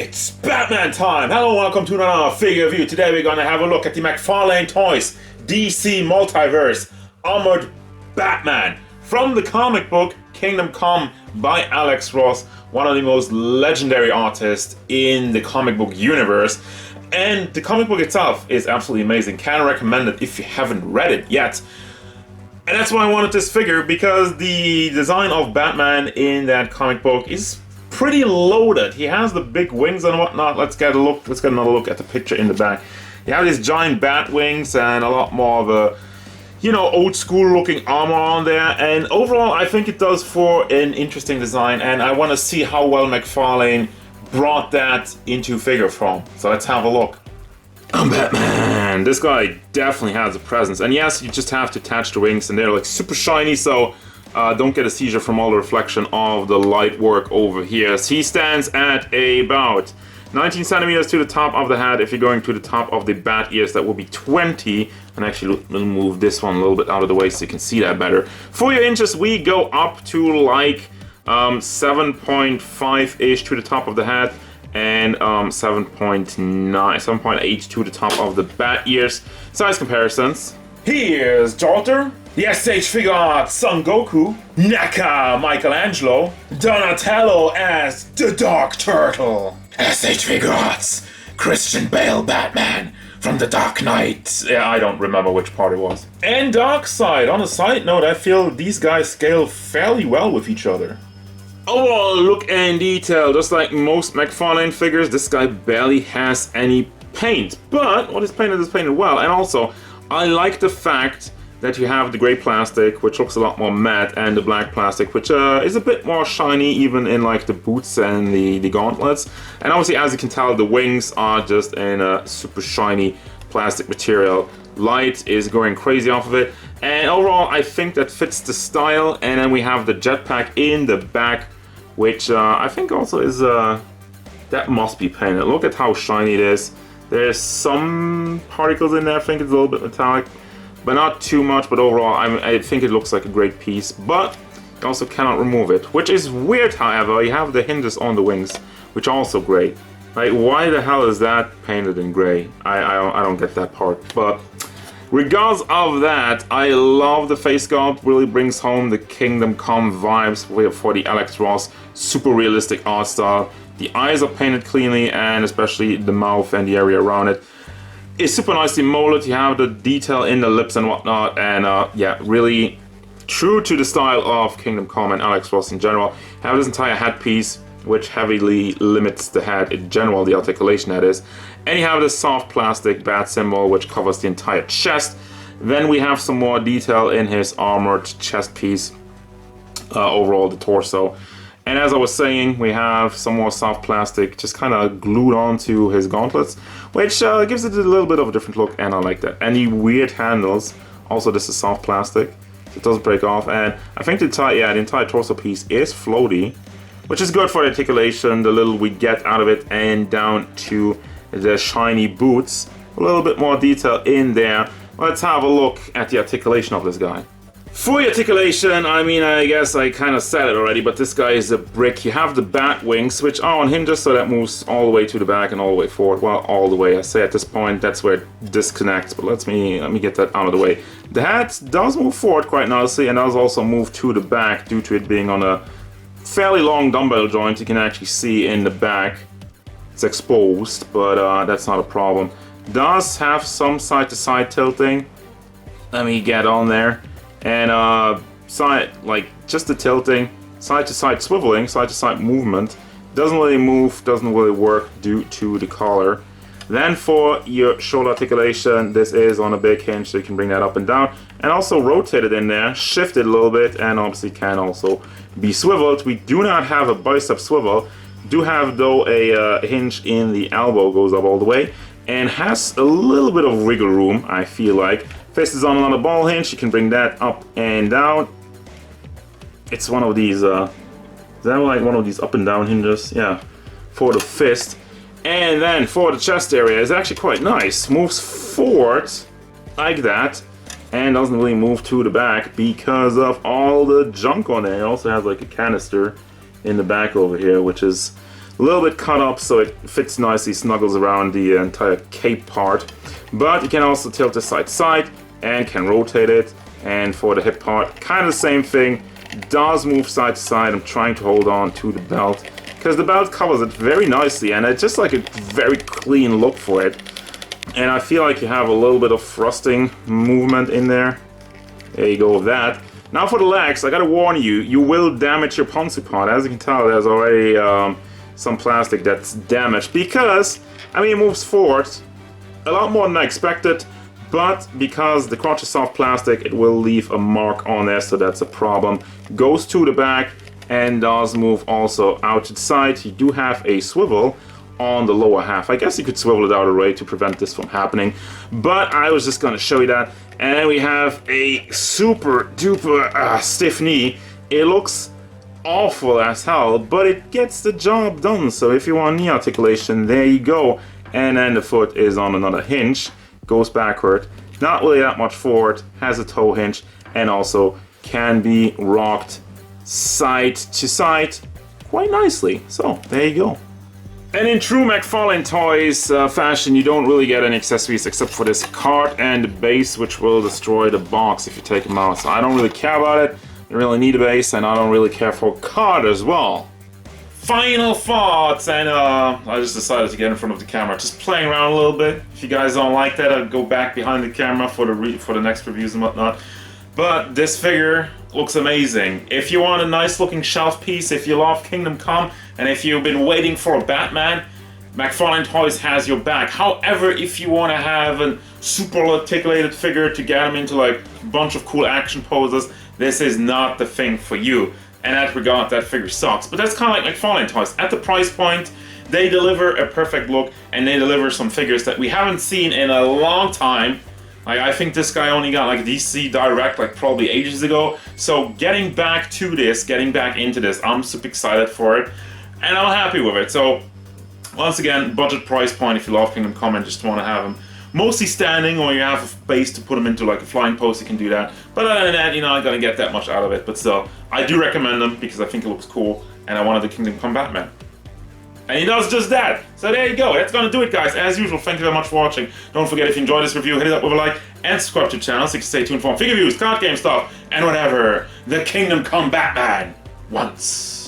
It's Batman time! Hello, welcome to another figure review. Today we're going to have a look at the McFarlane Toys DC Multiverse Armored Batman from the comic book Kingdom Come by Alex Ross, one of the most legendary artists in the comic book universe. And the comic book itself is absolutely amazing. Can't recommend it if you haven't read it yet. And that's why I wanted this figure, because the design of Batman in that comic book is pretty loaded. He has the big wings and whatnot. Let's get another look at the picture in the back. You have these giant bat wings and a lot more of a, old school looking armor on there. And overall, I think it does for an interesting design. And I want to see how well McFarlane brought that into figure form. So let's have a look. I'm Batman. This guy definitely has a presence. And yes, you just have to attach the wings and they're like super shiny. So don't get a seizure from all the reflection of the light work over here. So he stands at about 19 centimeters to the top of the head. If you're going to the top of the bat ears, that will be 20. And actually, we'll move this one a little bit out of the way so you can see that better. For your inches, we go up to like 7.5-ish to the top of the head. And 7.8 to the top of the bat ears. Size comparisons. Here's Jolter, the SH Figure Arts Son Goku, Naka Michelangelo, Donatello as the Dark Turtle, SH Figure Arts Christian Bale Batman from the Dark Knight. Yeah, I don't remember which part it was. And Darkseid. On a side note, I feel these guys scale fairly well with each other. Overall look and detail, just like most McFarlane figures, this guy barely has any paint. But what is painted well. And also, I like the fact that you have the gray plastic, which looks a lot more matte, and the black plastic, which is a bit more shiny, even in like the boots and the gauntlets. And obviously, as you can tell, the wings are just in a super shiny plastic material. Light is going crazy off of it. And overall, I think that fits the style. And then we have the jetpack in the back, which I think also is, that must be painted. Look at how shiny it is. There's some particles in there. I think it's a little bit metallic, but not too much. But overall, I think it looks like a great piece, but you also cannot remove it, which is weird. However, you have the hinges on the wings, which are also great. Like, why the hell is that painted in gray? I don't get that part. But regardless of that, I love the face sculpt. Really brings home the Kingdom Come vibes for the Alex Ross super realistic art style. The eyes are painted cleanly, and especially the mouth and the area around it is super nicely molded. You have the detail in the lips and whatnot, and yeah, really true to the style of Kingdom Come and Alex Ross in general. You have this entire headpiece, which heavily limits the head in general, the articulation that is. And you have this soft plastic bat symbol, which covers the entire chest. Then we have some more detail in his armored chest piece, overall the torso. And as I was saying, we have some more soft plastic just kind of glued onto his gauntlets, which gives it a little bit of a different look, and I like that. And the weird handles, also this is soft plastic, so it doesn't break off. And I think the entire torso piece is floaty, which is good for the articulation, the little we get out of it, and down to the shiny boots. A little bit more detail in there. Let's have a look at the articulation of this guy. For articulation, I mean, I guess I kind of said it already, but this guy is a brick. You have the bat wings, which are on hinges, so that moves all the way to the back and all the way forward. Well, all the way. I say at this point, that's where it disconnects, but let me get that out of the way. The head does move forward quite nicely, and does also move to the back due to it being on a fairly long dumbbell joint. You can actually see in the back it's exposed, but that's not a problem. Does have some side-to-side tilting. Let me get on there. And just the tilting, side-to-side swiveling, side-to-side movement. Doesn't really move, doesn't really work due to the collar. Then for your shoulder articulation, this is on a big hinge, so you can bring that up and down. And also rotate it in there, shift it a little bit, and obviously can also be swiveled. We do not have a bicep swivel. Do have, though, a hinge in the elbow, goes up all the way. And has a little bit of wiggle room, I feel like. Fist is on another ball hinge, you can bring that up and down. It's one of these, is that like one of these up and down hinges? Yeah, for the fist. And then for the chest area, it's actually quite nice. Moves forward like that, and doesn't really move to the back because of all the junk on it. It also has like a canister in the back over here, which is A little bit cut up so it fits nicely, snuggles around the entire cape part. But you can also tilt it side to side and can rotate it. And for the hip part, kind of the same thing. Does move side to side. I'm trying to hold on to the belt because the belt covers it very nicely, and it's just like a very clean look for it. And I feel like you have a little bit of thrusting movement in there. There you go with that. Now for the legs, I gotta warn you, you will damage your ponzu part. As you can tell, there's already some plastic that's damaged because, I mean, it moves forward a lot more than I expected, but because the crotch is soft plastic, it will leave a mark on there, so that's a problem. Goes to the back and does move also out to the side. You do have a swivel on the lower half. I guess you could swivel it out of the way to prevent this from happening, but I was just gonna show you that. And then we have a super duper stiff knee. It looks awful as hell, but it gets the job done. So if you want knee articulation, there you go. And then the foot is on another hinge, goes backward, not really that much forward, has a toe hinge, and also can be rocked side to side quite nicely. So there you go. And in true McFarlane Toys fashion, you don't really get any accessories except for this card and the base, which will destroy the box if you take them out. So I don't really care about it. I really need a base, and I don't really care for a card as well. Final thoughts, and I just decided to get in front of the camera, just playing around a little bit. If you guys don't like that, I'll go back behind the camera for the next reviews and whatnot. But this figure looks amazing. If you want a nice looking shelf piece, if you love Kingdom Come, and if you've been waiting for a Batman, McFarlane Toys has your back. However, if you want to have a super articulated figure to get him into like a bunch of cool action poses, this is not the thing for you. In that regard, that figure sucks. But that's kind of like McFarlane Toys. At the price point, they deliver a perfect look, and they deliver some figures that we haven't seen in a long time. Like, I think this guy only got like DC Direct like probably ages ago. So getting back to this, getting back into this, I'm super excited for it, and I'm happy with it. So once again, budget price point if you love Kingdom Come and just want to have them mostly standing, or you have a base to put them into like a flying post, you can do that. But other than that, you're not gonna get that much out of it. But still, I do recommend them because I think it looks cool, and I wanted the Kingdom Come Batman. And he does just that. So there you go. That's gonna do it, guys. As usual, thank you very much for watching. Don't forget, if you enjoyed this review, hit it up with a like and subscribe to the channel so you can stay tuned for figure reviews, card game stuff, and whatever the Kingdom Come Batman wants.